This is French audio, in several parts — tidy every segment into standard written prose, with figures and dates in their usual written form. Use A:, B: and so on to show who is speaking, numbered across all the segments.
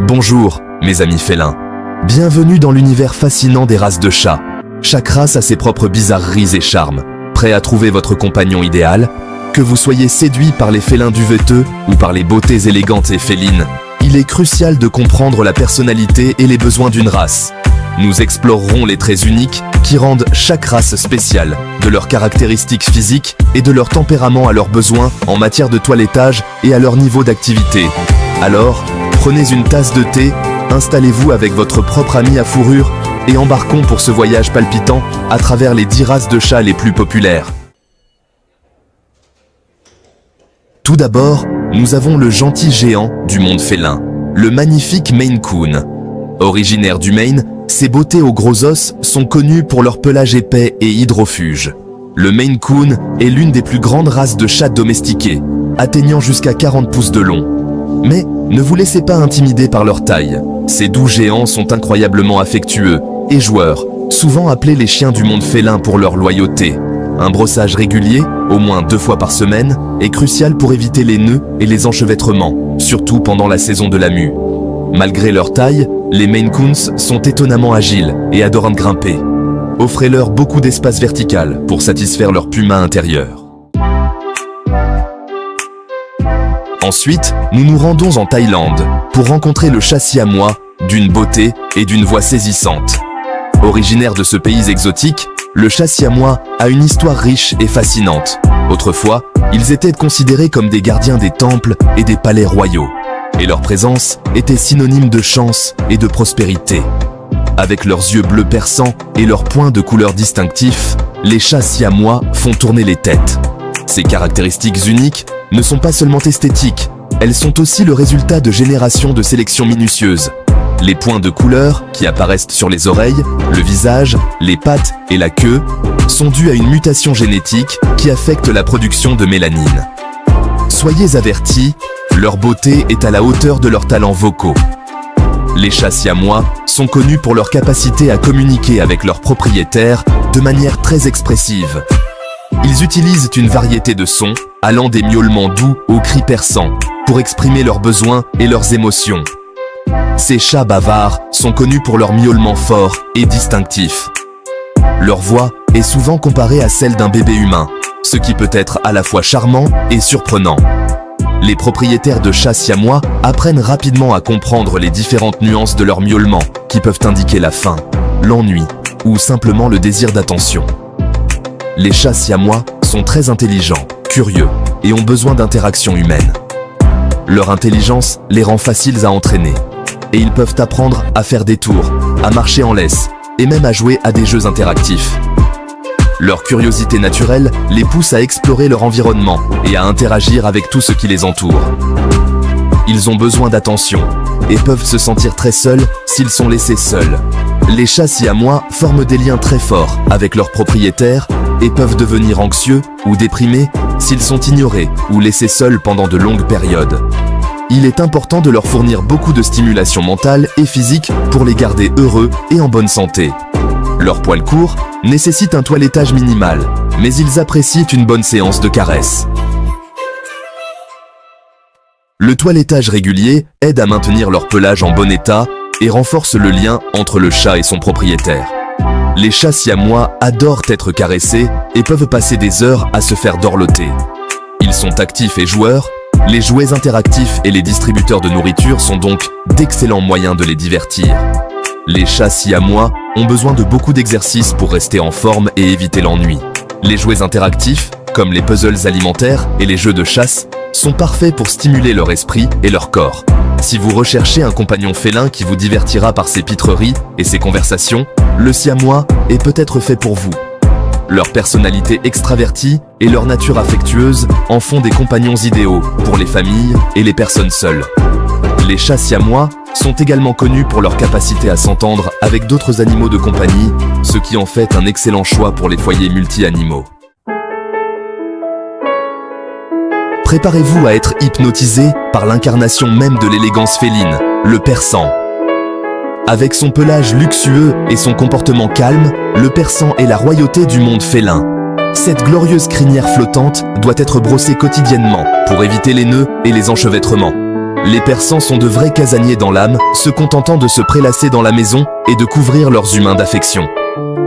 A: Bonjour, mes amis félins. Bienvenue dans l'univers fascinant des races de chats. Chaque race a ses propres bizarreries et charmes. Prêt à trouver votre compagnon idéal? Que vous soyez séduit par les félins duveteux ou par les beautés élégantes et félines, il est crucial de comprendre la personnalité et les besoins d'une race. Nous explorerons les traits uniques qui rendent chaque race spéciale, de leurs caractéristiques physiques et de leur tempérament à leurs besoins en matière de toilettage et à leur niveau d'activité. Alors, prenez une tasse de thé, installez-vous avec votre propre ami à fourrure et embarquons pour ce voyage palpitant à travers les 10 races de chats les plus populaires. Tout d'abord, nous avons le gentil géant du monde félin, le magnifique Maine Coon. Originaire du Maine, ces beautés aux gros os sont connues pour leur pelage épais et hydrofuge. Le Maine Coon est l'une des plus grandes races de chats domestiqués, atteignant jusqu'à 40 pouces de long. Mais ne vous laissez pas intimider par leur taille. Ces doux géants sont incroyablement affectueux et joueurs, souvent appelés les chiens du monde félin pour leur loyauté. Un brossage régulier, au moins 2 fois par semaine, est crucial pour éviter les nœuds et les enchevêtrements, surtout pendant la saison de la mue. Malgré leur taille, les Maine Coons sont étonnamment agiles et adorent grimper. Offrez-leur beaucoup d'espace vertical pour satisfaire leur puma intérieur. Ensuite, nous nous rendons en Thaïlande pour rencontrer le chat siamois, d'une beauté et d'une voix saisissante. Originaire de ce pays exotique, le chat siamois a une histoire riche et fascinante. Autrefois, ils étaient considérés comme des gardiens des temples et des palais royaux. Et leur présence était synonyme de chance et de prospérité. Avec leurs yeux bleus perçants et leurs points de couleur distinctifs, les chats siamois font tourner les têtes. Ces caractéristiques uniques ne sont pas seulement esthétiques, elles sont aussi le résultat de générations de sélection minutieuse. Les points de couleur qui apparaissent sur les oreilles, le visage, les pattes et la queue sont dus à une mutation génétique qui affecte la production de mélanine. Soyez avertis, leur beauté est à la hauteur de leurs talents vocaux. Les chats siamois sont connus pour leur capacité à communiquer avec leurs propriétaires de manière très expressive. Ils utilisent une variété de sons, allant des miaulements doux aux cris perçants, pour exprimer leurs besoins et leurs émotions. Ces chats bavards sont connus pour leurs miaulements forts et distinctifs. Leur voix est souvent comparée à celle d'un bébé humain, ce qui peut être à la fois charmant et surprenant. Les propriétaires de chats siamois apprennent rapidement à comprendre les différentes nuances de leurs miaulements, qui peuvent indiquer la faim, l'ennui ou simplement le désir d'attention. Les chats siamois sont très intelligents, curieux et ont besoin d'interaction humaine. Leur intelligence les rend faciles à entraîner. Et ils peuvent apprendre à faire des tours, à marcher en laisse et même à jouer à des jeux interactifs. Leur curiosité naturelle les pousse à explorer leur environnement et à interagir avec tout ce qui les entoure. Ils ont besoin d'attention et peuvent se sentir très seuls s'ils sont laissés seuls. Les chats siamois forment des liens très forts avec leurs propriétaires et peuvent devenir anxieux ou déprimés s'ils sont ignorés ou laissés seuls pendant de longues périodes. Il est important de leur fournir beaucoup de stimulation mentale et physique pour les garder heureux et en bonne santé. Leurs poils courts nécessitent un toilettage minimal, mais ils apprécient une bonne séance de caresses. Le toilettage régulier aide à maintenir leur pelage en bon état et renforce le lien entre le chat et son propriétaire. Les chats siamois adorent être caressés et peuvent passer des heures à se faire dorloter. Ils sont actifs et joueurs. Les jouets interactifs et les distributeurs de nourriture sont donc d'excellents moyens de les divertir. Les chats siamois ont besoin de beaucoup d'exercices pour rester en forme et éviter l'ennui. Les jouets interactifs, comme les puzzles alimentaires et les jeux de chasse, sont parfaits pour stimuler leur esprit et leur corps. Si vous recherchez un compagnon félin qui vous divertira par ses pitreries et ses conversations, le siamois est peut-être fait pour vous. Leur personnalité extravertie et leur nature affectueuse en font des compagnons idéaux pour les familles et les personnes seules. Les chats siamois sont également connus pour leur capacité à s'entendre avec d'autres animaux de compagnie, ce qui en fait un excellent choix pour les foyers multi-animaux. Préparez-vous à être hypnotisé par l'incarnation même de l'élégance féline, le persan. Avec son pelage luxueux et son comportement calme, le persan est la royauté du monde félin. Cette glorieuse crinière flottante doit être brossée quotidiennement pour éviter les nœuds et les enchevêtrements. Les Persans sont de vrais casaniers dans l'âme, se contentant de se prélasser dans la maison et de couvrir leurs humains d'affection.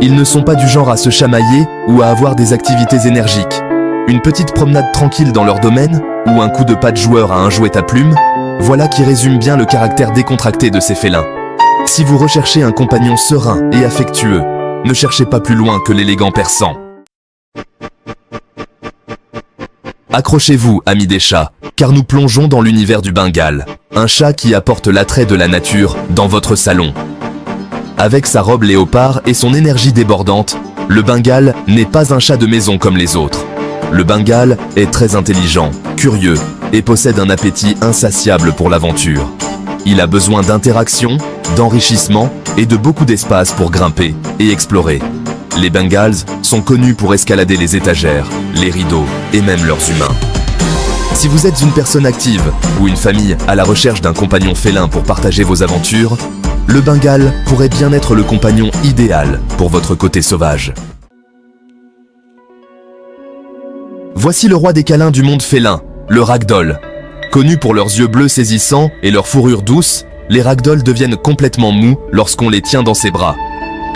A: Ils ne sont pas du genre à se chamailler ou à avoir des activités énergiques. Une petite promenade tranquille dans leur domaine, ou un coup de patte joueur à un jouet à plumes, voilà qui résume bien le caractère décontracté de ces félins. Si vous recherchez un compagnon serein et affectueux, ne cherchez pas plus loin que l'élégant persan. Accrochez-vous, amis des chats, car nous plongeons dans l'univers du Bengale, un chat qui apporte l'attrait de la nature dans votre salon. Avec sa robe léopard et son énergie débordante, le Bengale n'est pas un chat de maison comme les autres. Le Bengale est très intelligent, curieux et possède un appétit insatiable pour l'aventure. Il a besoin d'interaction, d'enrichissement et de beaucoup d'espace pour grimper et explorer. Les Bengales sont connus pour escalader les étagères, les rideaux et même leurs humains. Si vous êtes une personne active ou une famille à la recherche d'un compagnon félin pour partager vos aventures, le Bengale pourrait bien être le compagnon idéal pour votre côté sauvage. Voici le roi des câlins du monde félin, le ragdoll. Connus pour leurs yeux bleus saisissants et leur fourrure douce, les ragdolls deviennent complètement mous lorsqu'on les tient dans ses bras.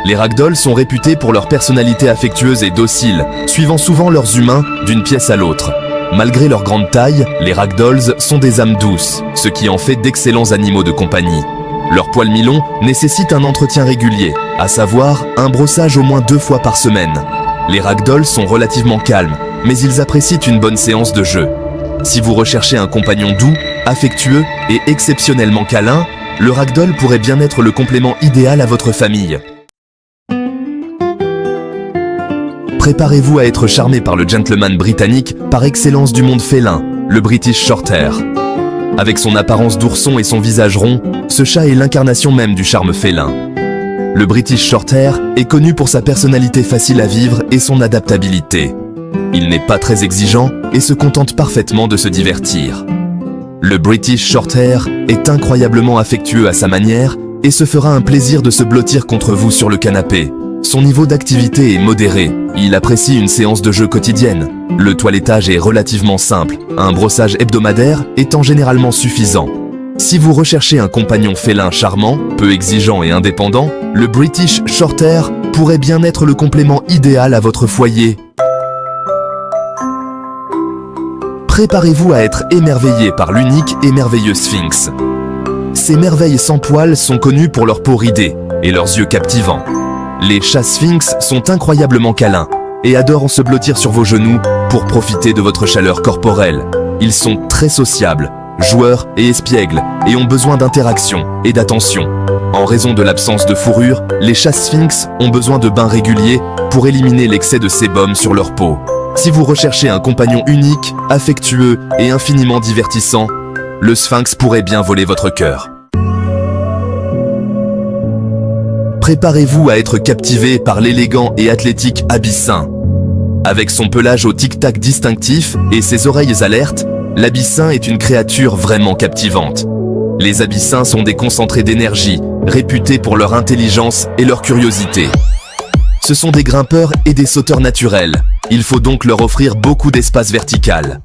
A: Les ragdolls sont réputés pour leur personnalité affectueuse et docile, suivant souvent leurs humains d'une pièce à l'autre. Malgré leur grande taille, les ragdolls sont des âmes douces, ce qui en fait d'excellents animaux de compagnie. Leur poil mi-long nécessite un entretien régulier, à savoir un brossage au moins 2 fois par semaine. Les ragdolls sont relativement calmes, mais ils apprécient une bonne séance de jeu. Si vous recherchez un compagnon doux, affectueux et exceptionnellement câlin, le ragdoll pourrait bien être le complément idéal à votre famille. Préparez-vous à être charmé par le gentleman britannique par excellence du monde félin, le British Shorthair. Avec son apparence d'ourson et son visage rond, ce chat est l'incarnation même du charme félin. Le British Shorthair est connu pour sa personnalité facile à vivre et son adaptabilité. Il n'est pas très exigeant et se contente parfaitement de se divertir. Le British Shorthair est incroyablement affectueux à sa manière et se fera un plaisir de se blottir contre vous sur le canapé. Son niveau d'activité est modéré, il apprécie une séance de jeu quotidienne. Le toilettage est relativement simple, un brossage hebdomadaire étant généralement suffisant. Si vous recherchez un compagnon félin charmant, peu exigeant et indépendant, le British Shorthair pourrait bien être le complément idéal à votre foyer. Préparez-vous à être émerveillé par l'unique et merveilleux Sphinx. Ces merveilles sans poils sont connues pour leur peau ridée et leurs yeux captivants. Les chats sphinx sont incroyablement câlins et adorent se blottir sur vos genoux pour profiter de votre chaleur corporelle. Ils sont très sociables, joueurs et espiègles et ont besoin d'interaction et d'attention. En raison de l'absence de fourrure, les chats sphinx ont besoin de bains réguliers pour éliminer l'excès de sébum sur leur peau. Si vous recherchez un compagnon unique, affectueux et infiniment divertissant, le sphinx pourrait bien voler votre cœur. Préparez-vous à être captivé par l'élégant et athlétique abyssin. Avec son pelage au tic-tac distinctif et ses oreilles alertes, l'abyssin est une créature vraiment captivante. Les abyssins sont des concentrés d'énergie, réputés pour leur intelligence et leur curiosité. Ce sont des grimpeurs et des sauteurs naturels. Il faut donc leur offrir beaucoup d'espace vertical.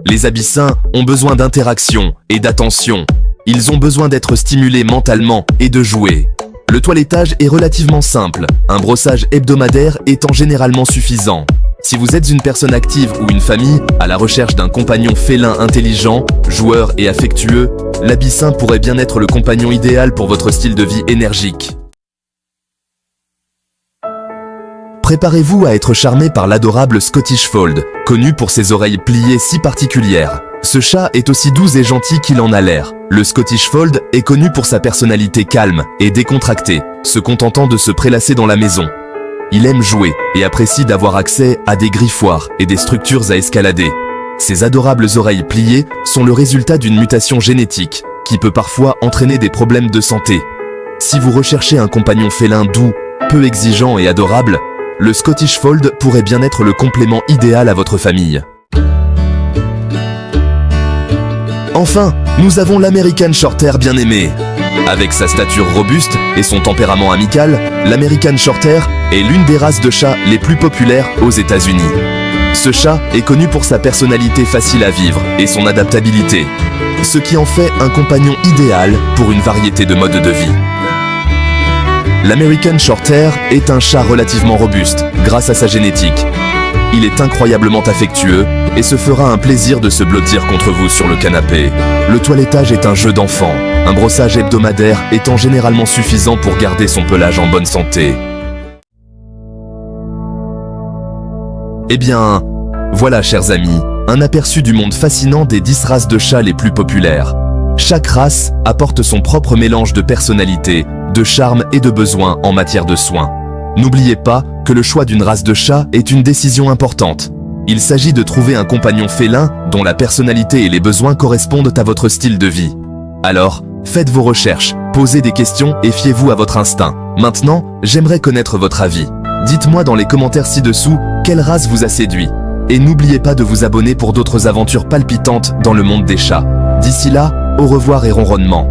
A: Les abyssins ont besoin d'interaction et d'attention. Ils ont besoin d'être stimulés mentalement et de jouer. Le toilettage est relativement simple, un brossage hebdomadaire étant généralement suffisant. Si vous êtes une personne active ou une famille à la recherche d'un compagnon félin intelligent, joueur et affectueux, l'abyssin pourrait bien être le compagnon idéal pour votre style de vie énergique. Préparez-vous à être charmé par l'adorable Scottish Fold, connu pour ses oreilles pliées si particulières. Ce chat est aussi doux et gentil qu'il en a l'air. Le Scottish Fold est connu pour sa personnalité calme et décontractée, se contentant de se prélasser dans la maison. Il aime jouer et apprécie d'avoir accès à des griffoirs et des structures à escalader. Ses adorables oreilles pliées sont le résultat d'une mutation génétique qui peut parfois entraîner des problèmes de santé. Si vous recherchez un compagnon félin doux, peu exigeant et adorable, le Scottish Fold pourrait bien être le complément idéal à votre famille. Enfin, nous avons l'American Shorthair bien aimé. Avec sa stature robuste et son tempérament amical, l'American Shorthair est l'une des races de chats les plus populaires aux États-Unis. Ce chat est connu pour sa personnalité facile à vivre et son adaptabilité, ce qui en fait un compagnon idéal pour une variété de modes de vie. L'American Shorthair est un chat relativement robuste grâce à sa génétique. Il est incroyablement affectueux et se fera un plaisir de se blottir contre vous sur le canapé. Le toilettage est un jeu d'enfant, un brossage hebdomadaire étant généralement suffisant pour garder son pelage en bonne santé. Eh bien, voilà chers amis, un aperçu du monde fascinant des 10 races de chats les plus populaires. Chaque race apporte son propre mélange de personnalité, de charme et de besoins en matière de soins. N'oubliez pas que le choix d'une race de chat est une décision importante. Il s'agit de trouver un compagnon félin dont la personnalité et les besoins correspondent à votre style de vie. Alors, faites vos recherches, posez des questions et fiez-vous à votre instinct. Maintenant, j'aimerais connaître votre avis. Dites-moi dans les commentaires ci-dessous quelle race vous a séduit. Et n'oubliez pas de vous abonner pour d'autres aventures palpitantes dans le monde des chats. D'ici là, au revoir et ronronnement.